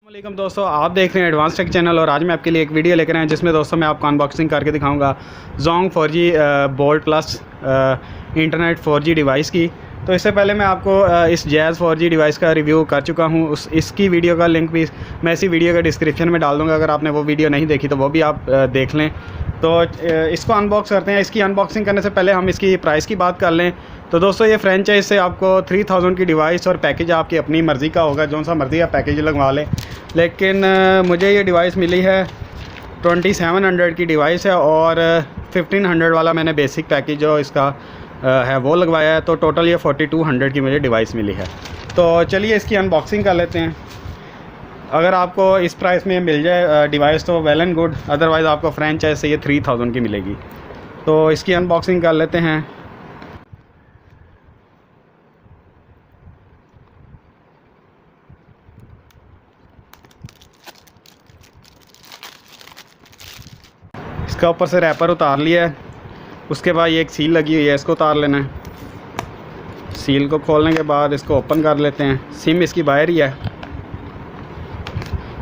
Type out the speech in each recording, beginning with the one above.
वालेकुम दोस्तों, आप देख रहे हैं एडवांस टेक चैनल और आज मैं आपके लिए एक वीडियो लेकर आया जिसमें दोस्तों मैं आपको अनबॉक्सिंग करके दिखाऊंगा Zong 4G bolt plus internet 4G device की। तो इससे पहले मैं आपको इस जैज़ 4G डिवाइस का रिव्यू कर चुका हूं। इसकी वीडियो का लिंक भी मैं इसी वीडियो के डिस्क्रिप्शन में डाल दूँगा। अगर आपने वो वीडियो नहीं देखी तो वो भी आप देख लें। तो इसको अनबॉक्स करते हैं। इसकी अनबॉक्सिंग करने से पहले हम इसकी प्राइस की बात कर लें। तो दोस्तों ये फ्रेंचाइज से आपको 3000 की डिवाइस और पैकेज आपकी अपनी मर्ज़ी का होगा, जो सा मर्ज़ी आप पैकेज लगवा लें। लेकिन मुझे ये डिवाइस मिली है 2700 की डिवाइस है और 1500 वाला मैंने बेसिक पैकेज जो इसका है वो लगवाया है। तो टोटल ये 4200 की मुझे डिवाइस मिली है। तो चलिए इसकी अनबॉक्सिंग कर लेते हैं। अगर आपको इस प्राइस में मिल जाए डिवाइस तो वेल एंड गुड, अदरवाइज़ आपको फ्रेंचाइज से ये 3000 की मिलेगी। तो इसकी अनबॉक्सिंग कर लेते हैं। इसका ऊपर से रैपर उतार लिया है। उसके बाद ये एक सील लगी हुई है, इसको उतार लेना है। सील को खोलने के बाद इसको ओपन कर लेते हैं। सिम इसकी बाहर ही है,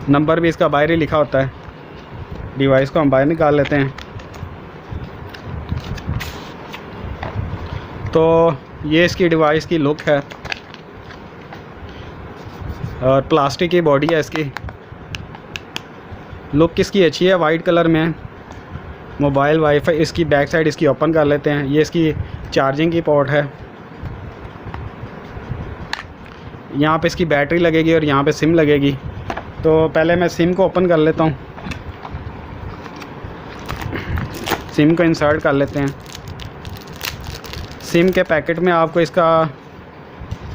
नंबर भी इसका बाहर ही लिखा होता है। डिवाइस को हम बाहर निकाल लेते हैं। तो ये इसकी डिवाइस की लुक है और प्लास्टिक की बॉडी है। इसकी लुक इसकी अच्छी है, वाइट कलर में है। मोबाइल वाईफाई इसकी बैक साइड इसकी ओपन कर लेते हैं। ये इसकी चार्जिंग की पोर्ट है। यहाँ पे इसकी बैटरी लगेगी और यहाँ पे सिम लगेगी। तो पहले मैं सिम को ओपन कर लेता हूँ। सिम को इंसर्ट कर लेते हैं। सिम के पैकेट में आपको इसका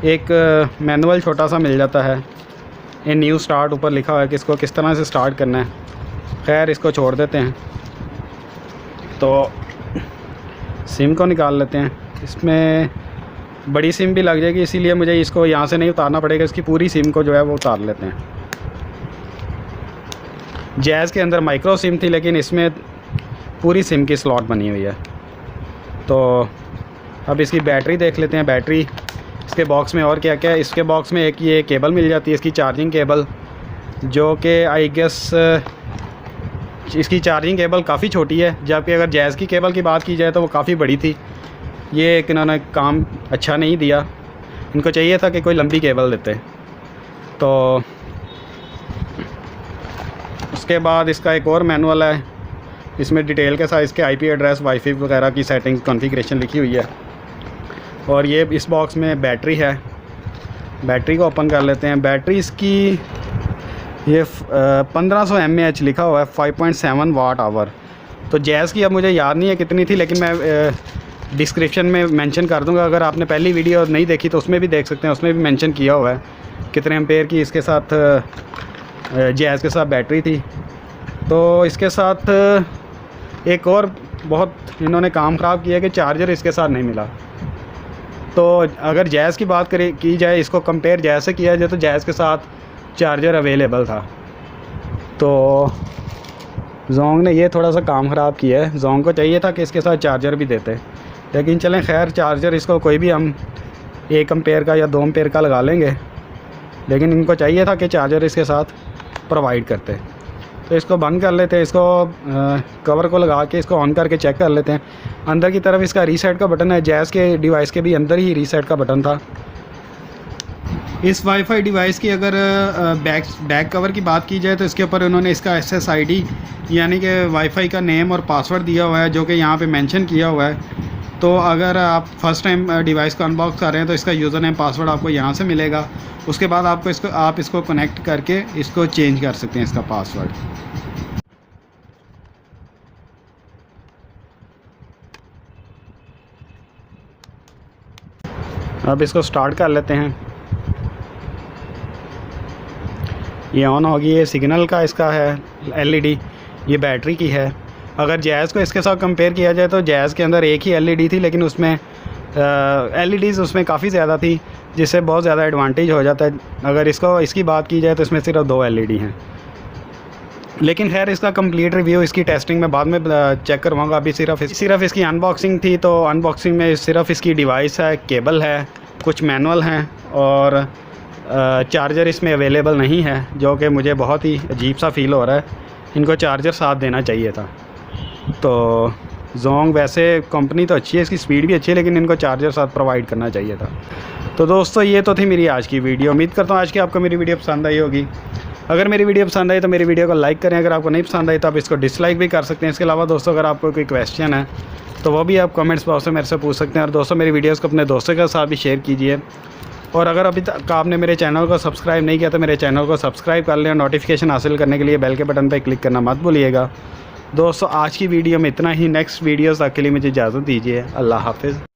एक मैनुअल छोटा सा मिल जाता है। ये न्यू स्टार्ट ऊपर लिखा हुआ है कि इसको किस तरह से स्टार्ट करना है। खैर इसको छोड़ देते हैं। तो सिम को निकाल लेते हैं। इसमें बड़ी सिम भी लग जाएगी, इसीलिए मुझे इसको यहाँ से नहीं उतारना पड़ेगा। इसकी पूरी सिम को जो है वो उतार लेते हैं। जैज़ के अंदर माइक्रो सिम थी, लेकिन इसमें पूरी सिम की स्लॉट बनी हुई है। तो अब इसकी बैटरी देख लेते हैं। बैटरी इसके बॉक्स में और क्या क्या है। इसके बॉक्स में एक ये केबल मिल जाती है, इसकी चार्जिंग केबल, जो कि आई गेस इसकी चार्जिंग केबल काफ़ी छोटी है, जबकि अगर जैज़ की केबल की बात की जाए तो वो काफ़ी बड़ी थी। ये एक इन्होंने काम अच्छा नहीं दिया, इनको चाहिए था कि कोई लंबी केबल देते। तो उसके बाद इसका एक और मैनुअल है। इसमें डिटेल के साथ इसके आईपी एड्रेस, वाईफाई वगैरह की सेटिंग्स, कॉन्फ़िगरेशन लिखी हुई है। और ये इस बॉक्स में बैटरी है। बैटरी को ओपन कर लेते हैं। बैटरी इसकी ये 1500 mAh लिखा हुआ है, 5.7 वाट आवर। तो जैज़ की अब मुझे याद नहीं है कितनी थी, लेकिन मैं डिस्क्रिप्शन में मेंशन कर दूंगा। अगर आपने पहली वीडियो नहीं देखी तो उसमें भी देख सकते हैं, उसमें भी मेंशन किया हुआ है कितने एम्पेयर की इसके साथ जैज़ के साथ बैटरी थी। तो इसके साथ एक और बहुत इन्होंने काम ख़राब किया कि चार्जर इसके साथ नहीं मिला। तो अगर जैज़ की बात की जाए, इसको कंपेयर जैज़ से किया जाए तो जैज़ के साथ चार्जर अवेलेबल था। तो Zong ने ये थोड़ा सा काम ख़राब किया है। Zong को चाहिए था कि इसके साथ चार्जर भी देते, लेकिन चलें खैर, चार्जर इसको कोई भी हम 1 एम्पेयर का या 2 एम्पेयर का लगा लेंगे, लेकिन इनको चाहिए था कि चार्जर इसके साथ प्रोवाइड करते। तो इसको बंद कर लेते हैं। इसको कवर को लगा के इसको ऑन करके चेक कर लेते हैं। अंदर की तरफ इसका रीसेट का बटन है। जैज़ के डिवाइस के भी अंदर ही रीसेट का बटन था। इस वाईफाई डिवाइस की अगर बैक कवर की बात की जाए तो इसके ऊपर उन्होंने इसका SSID यानी कि वाईफाई का नेम और पासवर्ड दिया हुआ है, जो कि यहाँ पे मेंशन किया हुआ है। तो अगर आप फर्स्ट टाइम डिवाइस को अनबॉक्स कर रहे हैं तो इसका यूज़र नेम पासवर्ड आपको यहाँ से मिलेगा। उसके बाद आप इसको कनेक्ट करके इसको चेंज कर सकते हैं, इसका पासवर्ड। अब इसको स्टार्ट कर लेते हैं। ये ऑन होगी। ये सिग्नल का इसका है LED, ये बैटरी की है। अगर जैज़ को इसके साथ कंपेयर किया जाए तो जैज़ के अंदर एक ही LED थी, लेकिन उसमें LEDs उसमें काफ़ी ज़्यादा थी, जिससे बहुत ज़्यादा एडवांटेज हो जाता है। अगर इसकी बात की जाए तो इसमें सिर्फ 2 LED हैं। लेकिन खैर इसका कंप्लीट रिव्यू इसकी टेस्टिंग में बाद में चेक करवाऊँगा। अभी सिर्फ इसकी अनबॉक्सिंग थी। तो अनबॉक्सिंग में सिर्फ इसकी डिवाइस है, केबल है, कुछ मैनुअल हैं और चार्जर इसमें अवेलेबल नहीं है, जो कि मुझे बहुत ही अजीब सा फ़ील हो रहा है। इनको चार्जर साथ देना चाहिए था। तो जोंग वैसे कंपनी तो अच्छी है, इसकी स्पीड भी अच्छी है, लेकिन इनको चार्जर साथ प्रोवाइड करना चाहिए था। तो दोस्तों ये तो थी मेरी आज की वीडियो। उम्मीद करता हूँ आज की आपको मेरी वीडियो पसंद आई होगी। अगर मेरी वीडियो पसंद आई तो मेरी वीडियो को लाइक करें। अगर आपको नहीं पसंद आई तो आप इसको डिसलाइक भी कर सकते हैं। इसके अलावा दोस्तों अगर आपको कोई क्वेश्चन है तो वो भी आप कमेंट्स बॉक्स में मेरे से पूछ सकते हैं। और दोस्तों मेरी वीडियोस को अपने दोस्तों के साथ भी शेयर कीजिए। और अगर अभी तक आपने मेरे चैनल को सब्सक्राइब नहीं किया तो मेरे चैनल को सब्सक्राइब कर लें और नोटिफिकेशन हासिल करने के लिए बेल के बटन पर क्लिक करना मत भूलिएगा। दोस्तों आज की वीडियो में इतना ही। नेक्स्ट वीडियोस तक के लिए मुझे इजाज़त दीजिए। अल्लाह हाफ़िज़।